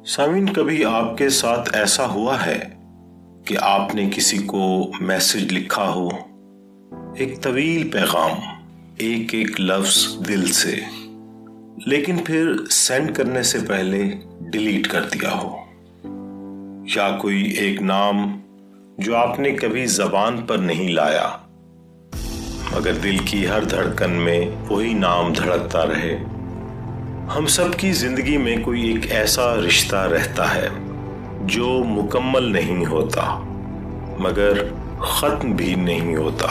सामीन, कभी आपके साथ ऐसा हुआ है कि आपने किसी को मैसेज लिखा हो, एक तवील पैगाम, एक एक लफ्ज दिल से, लेकिन फिर सेंड करने से पहले डिलीट कर दिया हो, या कोई एक नाम जो आपने कभी जबान पर नहीं लाया मगर दिल की हर धड़कन में वही नाम धड़कता रहे। हम सब की जिंदगी में कोई एक ऐसा रिश्ता रहता है जो मुकम्मल नहीं होता मगर खत्म भी नहीं होता।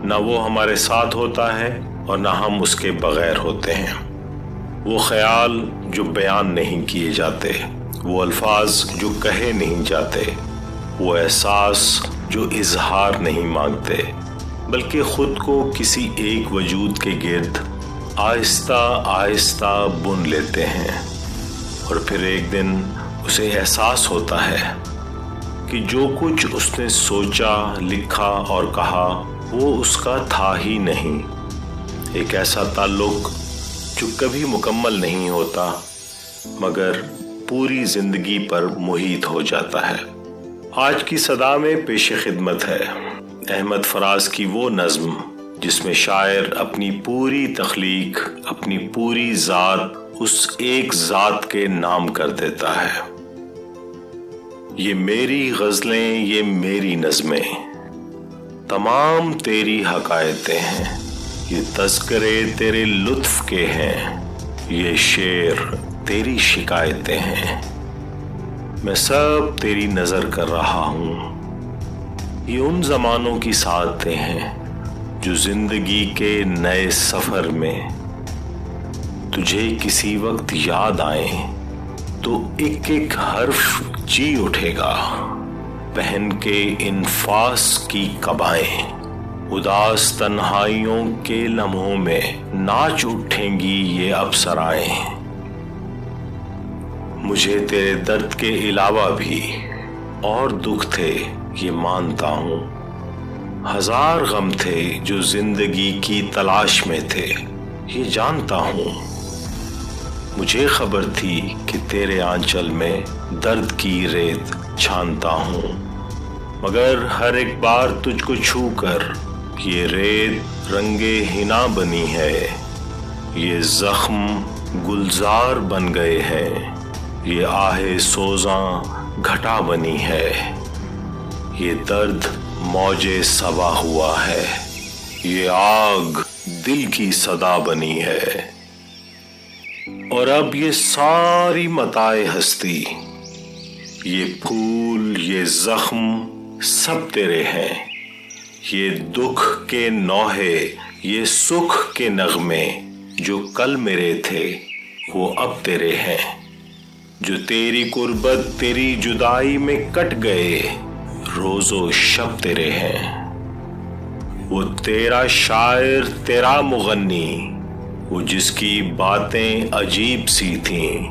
ना वो हमारे साथ होता है और ना हम उसके बगैर होते हैं। वो ख्याल जो बयान नहीं किए जाते, वो अल्फाज जो कहे नहीं जाते, वो एहसास जो इजहार नहीं मांगते, बल्कि खुद को किसी एक वजूद के गिर्द आहिस्ता आहिस्ता बुन लेते हैं। और फिर एक दिन उसे एहसास होता है कि जो कुछ उसने सोचा, लिखा और कहा वो उसका था ही नहीं। एक ऐसा ताल्लुक जो कभी मुकम्मल नहीं होता मगर पूरी जिंदगी पर मुहीत हो जाता है। आज की सदा में पेश खिदमत है अहमद फराज की वो नज्म जिसमें शायर अपनी पूरी तख्लीक, अपनी पूरी जात उस एक जात के नाम कर देता है। ये मेरी गजलें, ये मेरी नज़में, तमाम तेरी हकायतें हैं। ये तज़किरे तेरे लुत्फ के हैं, ये शेर तेरी शिकायतें हैं। मैं सब तेरी नज़र कर रहा हूँ। ये उन ज़मानों की सादतें हैं जो जिंदगी के नए सफर में तुझे किसी वक्त याद आए तो एक एक हर्फ जी उठेगा। पहन के इन्फास की कबाएं उदास तन्हाइयों के लम्हों में नाच उठेंगी ये अप्सराएं। मुझे तेरे दर्द के अलावा भी और दुख थे ये मानता हूँ। हजार गम थे जो जिंदगी की तलाश में थे ये जानता हूँ। मुझे खबर थी कि तेरे आंचल में दर्द की रेत छानता हूँ, मगर हर एक बार तुझको छू कर ये रेत रंगे हिना बनी है। ये जख्म गुलजार बन गए हैं, ये आहे सोज़ां घटा बनी है। ये दर्द मौजे सबा हुआ है, ये आग दिल की सदा बनी है। और अब ये सारी मताए हस्ती, ये फूल, ये जख्म सब तेरे हैं। ये दुख के नौहे, ये सुख के नगमे जो कल मेरे थे वो अब तेरे हैं। जो तेरी कुर्बत, तेरी जुदाई में कट गए रोजो शब तेरे हैं। वो तेरा शायर, तेरा मुगन्नी, वो जिसकी बातें अजीब सी थीं,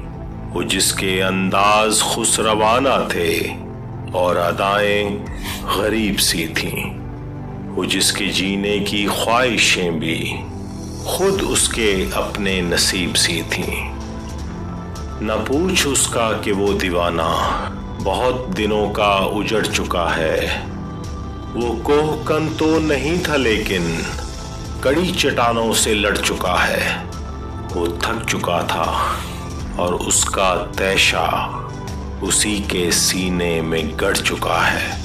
वो जिसके अंदाज खुसरवाना थे और अदाएं गरीब सी थीं, वो जिसके जीने की ख्वाहिशें भी खुद उसके अपने नसीब सी थीं। न पूछ उसका कि वो दीवाना बहुत दिनों का उजड़ चुका है। वो कोहकन तो नहीं था लेकिन कड़ी चट्टानों से लड़ चुका है। वो थक चुका था और उसका तैशा उसी के सीने में गड़ चुका है।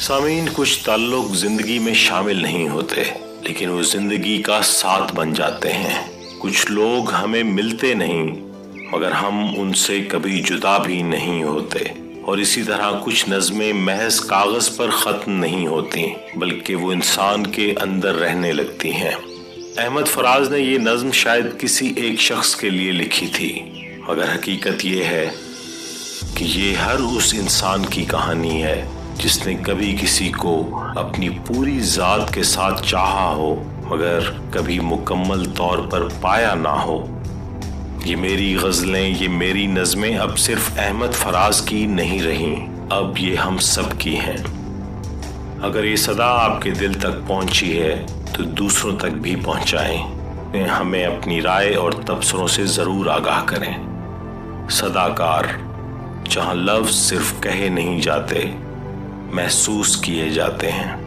सामीन, कुछ ताल्लुक जिंदगी में शामिल नहीं होते लेकिन वो जिंदगी का साथ बन जाते हैं। कुछ लोग हमें मिलते नहीं मगर हम उनसे कभी जुदा भी नहीं होते। और इसी तरह कुछ नज़में महज कागज़ पर ख़त्म नहीं होती बल्कि वो इंसान के अंदर रहने लगती हैं। अहमद फराज ने ये नज़्म शायद किसी एक शख्स के लिए लिखी थी मगर हकीकत ये है कि ये हर उस इंसान की कहानी है जिसने कभी किसी को अपनी पूरी ज़ात के साथ चाहा हो मगर कभी मुकम्मल तौर पर पाया ना हो। ये मेरी गज़लें, ये मेरी नज़में अब सिर्फ अहमद फराज की नहीं रहीं, अब ये हम सब की हैं। अगर ये सदा आपके दिल तक पहुंची है तो दूसरों तक भी पहुंचाएं। हमें अपनी राय और तबसरों से ज़रूर आगाह करें। सदाकार, जहां लफ्ज सिर्फ कहे नहीं जाते, महसूस किए जाते हैं।